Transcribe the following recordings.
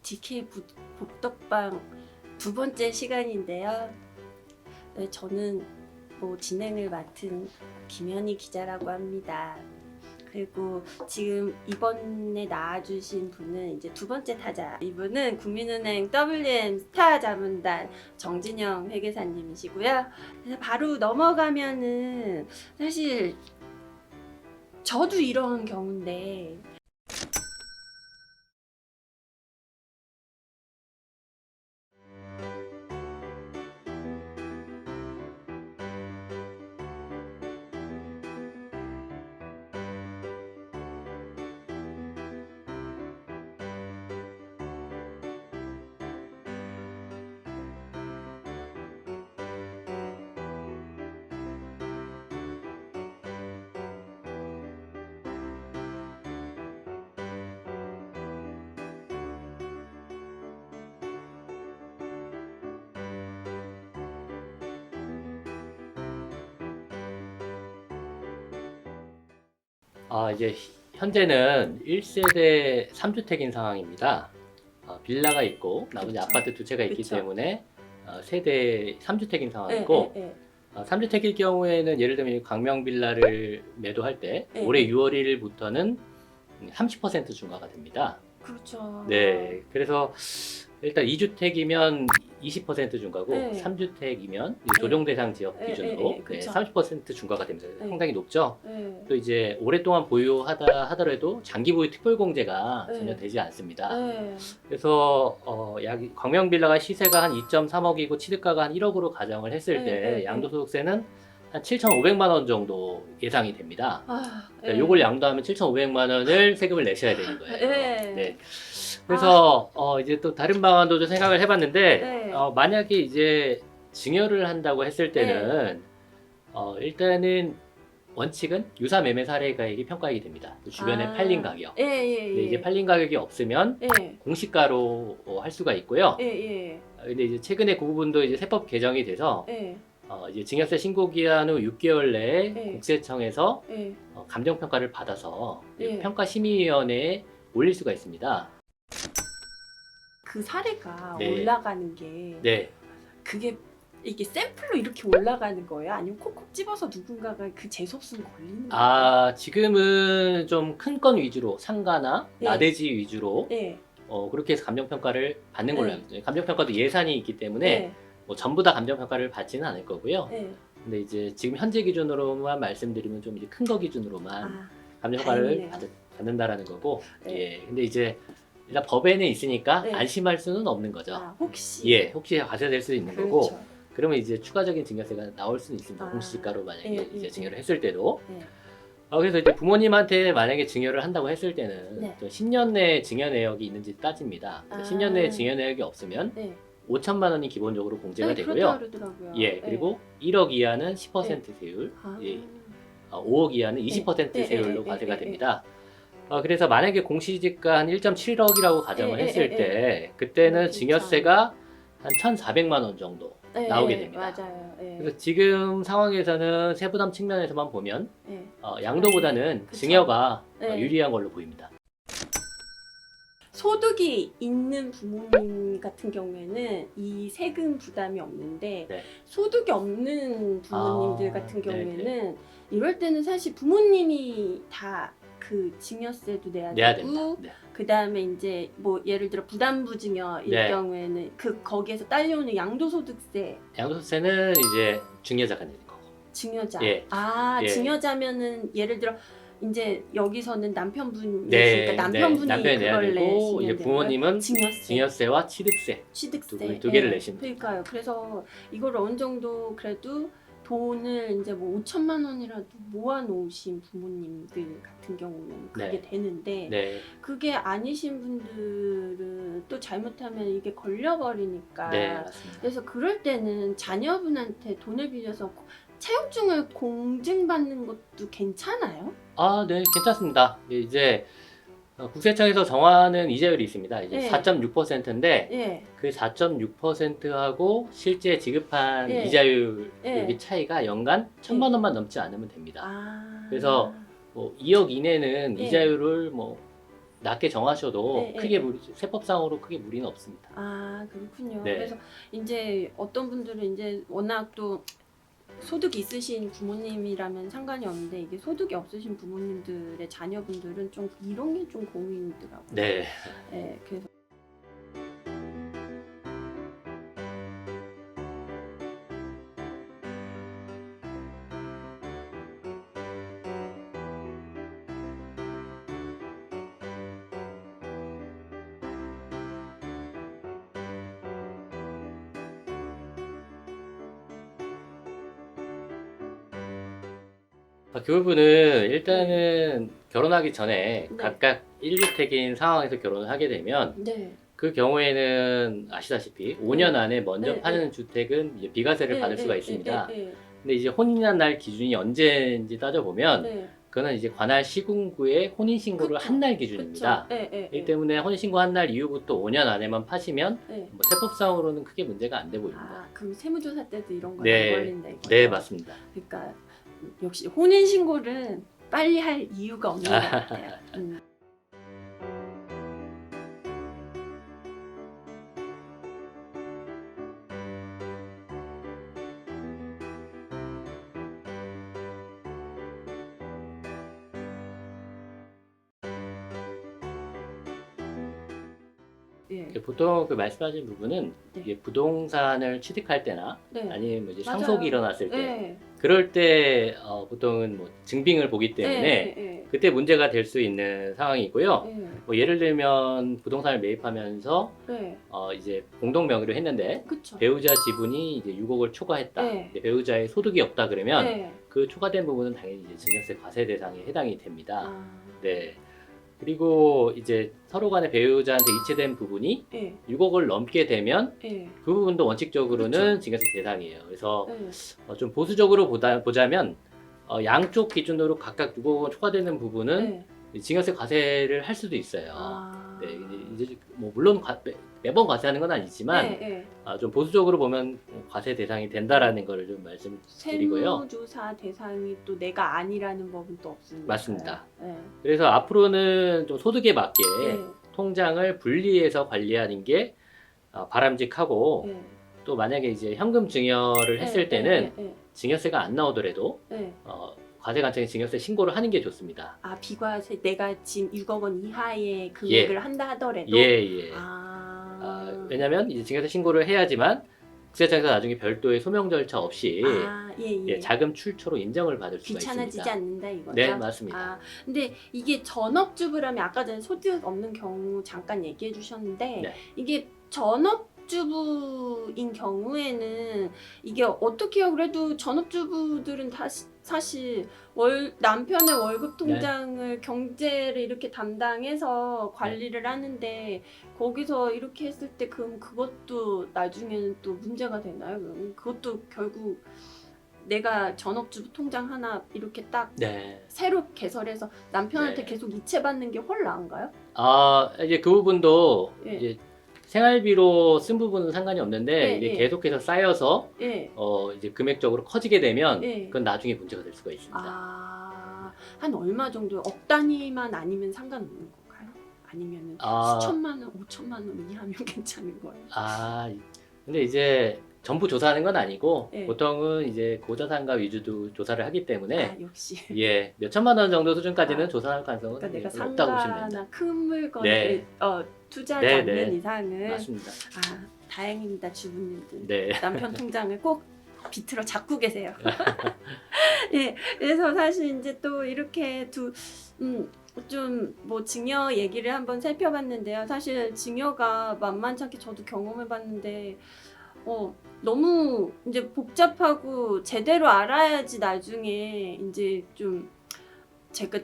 DK 복덕방 두 번째 시간인데요. 네, 저는 진행을 맡은 김현희 기자라고 합니다. 그리고 지금 이번에 나와주신 분은 이제 두 번째 타자. 이분은 국민은행 WM 스타 자문단 정진영 회계사님이시고요. 그래서 바로 넘어가면은 사실 저도 이런 경우인데 이제 현재는 1세대 3주택인 상황입니다. 빌라가 있고 나머지 그쵸. 아파트 두 채가 있기 그쵸. 때문에 세대 3주택인 상황이고, 3주택일 경우에는 예를 들면 광명 빌라를 매도할 때 올해 6월 1일부터는 30% 중과가 됩니다. 그렇죠. 네, 그래서 일단 2주택이면 20% 중과고, 네. 3주택이면 조정 대상 지역 네, 기준으로 네, 그쵸. 30% 중과가 됩니다. 네. 상당히 높죠. 네. 또 이제 오랫동안 보유하다 하더라도 장기 보유 특별 공제가 네. 전혀 되지 않습니다. 네. 그래서 약 광명 빌라가 시세가 한 2.3억이고 취득가가 한 1억으로 가정을 했을 때 양도소득세는 한 7,500만 원 정도 예상이 됩니다. 요걸 양도하면 7,500만 원을 세금을 내셔야 되는 거예요. 네. 그래서 이제 또 다른 방안도 좀 생각을 해봤는데, 만약에 이제 증여를 한다고 했을 때는 일단은 원칙은 유사 매매 사례가액이 평가액이 됩니다. 주변에 팔린 가격. 근데 이제 팔린 가격이 없으면 공시가로 할 수가 있고요. 근데 이제 최근에 그 부분도 이제 세법 개정이 돼서 이제 증여세 신고 기한 후 6개월 내에 국세청에서 감정 평가를 받아서 평가심의위원회에 올릴 수가 있습니다. 그 사례가 네. 올라가는 게 네. 그게 이게 샘플로 이렇게 올라가는 거예요? 아니면 콕콕 집어서 누군가가 그 재수없음 걸리는 거예요? 지금은 좀 큰 건 위주로 상가나 나대지 위주로 그렇게 해서 감정 평가를 받는 걸로 알고 있어요. 감정 평가도 예산이 있기 때문에 뭐 전부 다 감정 평가를 받지는 않을 거고요. 근데 이제 지금 현재 기준으로만 말씀드리면 좀 이제 큰 거 기준으로만 감정 평가를 받는다라는 거고, 근데 이제 일단 법에는 있으니까 안심할 수는 없는 거죠. 혹시 과세될 수 있는 거고, 그러면 이제 추가적인 증여세가 나올 수는 있습니다. 공시지가로 만약에 이제 증여를 했을 때도. 그래서 이제 부모님한테 만약에 증여를 한다고 했을 때는 또 10년 내에 증여 내역이 있는지 따집니다. 10년 내에 증여 내역이 없으면 5천만 원이 기본적으로 공제가 되고요. 그리고 1억 이하는 10% 세율, 5억 이하는 20% 세율로 과세가 됩니다. 그래서 만약에 공시지가 한 1.7억이라고 가정을 했을 때 그때는 증여세가 한 1,400만 원 정도 나오게 됩니다. 맞아요. 그래서 지금 상황에서는 세부담 측면에서만 보면 양도보다는 증여가 유리한 걸로 보입니다. 소득이 있는 부모님 같은 경우에는 이 세금 부담이 없는데 소득이 없는 부모님들 같은 경우에는 이럴 때는 사실 부모님이 다 그 증여세도 내야 되고 그 다음에 이제 뭐 예를 들어 부담부 증여일 경우에는 거기에서 딸려오는 양도소득세는 이제 증여자가 내는 거고. 증여자. 증여자면은 예를 들어 이제 여기서는 남편분이 있으니까 남편분이 그걸 내시면 이제 부모님은 증여세와 취득세 두 개를 내시면 됩니다. 그러니까요. 그래서 이걸 어느 정도 그래도 돈을 이제 뭐 5천만 원이라도 모아놓으신 부모님들 같은 경우는 그게 되는데 그게 아니신 분들은 또 잘못하면 이게 걸려버리니까 그래서 그럴 때는 자녀분한테 돈을 빌려서 차용증을 공증받는 것도 괜찮아요? 네, 괜찮습니다. 이제 국세청에서 정하는 이자율이 있습니다. 이제 네. 4.6%인데 예. 그 4.6%하고 실제 지급한 예. 이자율 예. 여기 차이가 연간 1,000만 원만 넘지 않으면 됩니다. 아. 그래서 뭐 2억 이내는 예. 이자율을 뭐 낮게 정하셔도 예. 크게 세법상으로 크게 무리는 없습니다. 아, 그렇군요. 네. 그래서 이제 어떤 분들은 이제 워낙 또 소득이 있으신 부모님이라면 상관이 없는데 이게 소득이 없으신 부모님들의 자녀분들은 좀 이런 게 좀 고민이더라고요. 네. 네, 그래서 그 부분은 일단은 결혼하기 전에 네. 각각 1주택인 상황에서 결혼을 하게 되면 네. 그 경우에는 아시다시피 5년 안에 먼저 네. 파는 주택은 이제 비과세를 받을 수가 있습니다. 네. 근데 이제 혼인한 날 기준이 언제인지 따져보면 네. 그거는 이제 관할 시군구에 혼인신고를 그쵸. 한 날 기준입니다. 그렇기 때문에 혼인신고 한 날 이후부터 5년 안에만 파시면 네. 뭐 세법상으로는 크게 문제가 안 돼 보입니다. 아, 그럼 세무조사 때도 이런 건 안 네, 걸린다 이거죠? 네 맞습니다. 그러니까 역시 혼인 신고를 빨리 할 이유가 없는 것 같아요. 예. 보통 그 말씀하신 부분은 네. 이게 부동산을 취득할 때나 네. 아니면 뭐 이제 맞아요. 상속이 일어났을 때 네. 그럴 때 보통은 뭐 증빙을 보기 때문에 네. 그때 문제가 될 수 있는 상황이고요. 네. 뭐 예를 들면 부동산을 매입하면서 네. 이제 공동 명의로 했는데 그쵸. 배우자 지분이 이제 6억을 초과했다. 네. 근데 배우자의 소득이 없다 그러면 네. 그 초과된 부분은 당연히 이제 증여세 과세 대상에 해당이 됩니다. 아. 네. 그리고 이제 서로 간에 배우자한테 이체된 부분이 네. 6억을 넘게 되면 네. 그 부분도 원칙적으로는 그쵸. 증여세 대상이에요. 그래서 네. 좀 보수적으로 보자면 양쪽 기준으로 각각 6억 초과되는 부분은 네. 증여세 과세를 할 수도 있어요. 아. 네, 이제 뭐 물론 매번 과세하는 건 아니지만 네. 좀 보수적으로 보면 과세 대상이 된다라는 걸 좀 말씀드리고요. 세무조사 대상이 또 내가 아니라는 법은 또 없습니다. 맞습니다. 네. 그래서 앞으로는 좀 소득에 맞게 네. 통장을 분리해서 관리하는 게 바람직하고 네. 또 만약에 이제 현금 증여를 했을 때는 증여세가 안 나오더라도 과세관청에 증여세 신고를 하는 게 좋습니다. 아, 비과세 내가 지금 6억 원 이하의 금액을 한다 하더라도 예. 아. 왜냐면 이제 증여세 신고를 해야지만 국세청에서 나중에 별도의 소명 절차 없이 자금 출처로 인정을 받을 수가 있습니다. 귀찮아지지 않는다 이거죠? 네, 맞습니다. 아, 근데 이게 전업주부라면 아까 전에 소득 없는 경우 잠깐 얘기해 주셨는데 네. 이게 전업주부인 경우에는 이게 어떻게 해요? 그래도 전업주부들은 다 사실 남편의 월급 통장을 경제를 이렇게 담당해서 관리를 하는데 거기서 이렇게 했을 때 그럼 그것도 나중에는 또 문제가 되나요? 그럼 그것도 결국 내가 전업주부 통장 하나 이렇게 딱 새로 개설해서 남편한테 계속 이체받는 게 훨 나은가요? 이제 그 부분도 이제 생활비로 쓴 부분은 상관이 없는데 이게 계속해서 쌓여서 이제 금액적으로 커지게 되면 그건 나중에 문제가 될 수가 있습니다. 한 얼마 정도? 억 단위만 아니면 상관없는 건가요? 아니면 수천만 원, 5천만 원 이하면 괜찮은 거예요? 근데 이제 전부 조사하는 건 아니고 보통은 이제 고자산가 위주도 조사를 하기 때문에 역시 몇 천만 원 정도 수준까지는 조사할 가능성은 그러니까 내가 없다고 보시면 됩니다. 상가나 큰 물건을 투자하지 않는 이상은 맞습니다. 다행입니다, 주부님들. 네. 남편 통장을 꼭 비틀어 잡고 계세요. 그래서 사실 이제 또 이렇게 좀 뭐 증여 얘기를 한번 살펴봤는데요. 사실 증여가 만만찮게 저도 경험해봤는데 너무 이제 복잡하고 제대로 알아야지 나중에 이제 좀 제가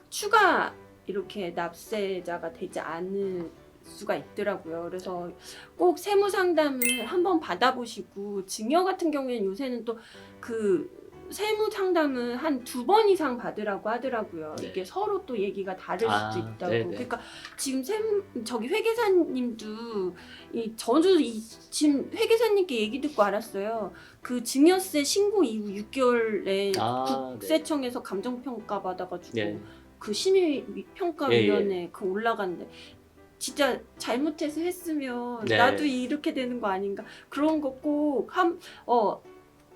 추가 이렇게 납세자가 되지 않을 수가 있더라고요. 그래서 꼭 세무 상담을 한번 받아보시고 증여 같은 경우에는 요새는 또 그 세무 상담은 한 2번 이상 받으라고 하더라고요. 네. 이게 서로 또 얘기가 다를 수도 있다고. 네네. 그러니까 지금 저기 회계사님도 저도 지금 회계사님께 얘기 듣고 알았어요. 그 증여세 신고 이후 6개월에 국세청에서 감정평가 받아가지고 네. 그 심의평가위원회 그 올라간대. 진짜 잘못해서 했으면 네. 나도 이렇게 되는 거 아닌가. 그런 거 꼭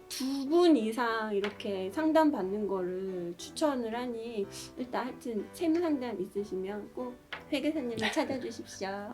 2분 이상 이렇게 상담 받는 거를 추천을 하니 일단 하여튼 세무 상담 있으시면 꼭 회계사님을 찾아주십시오.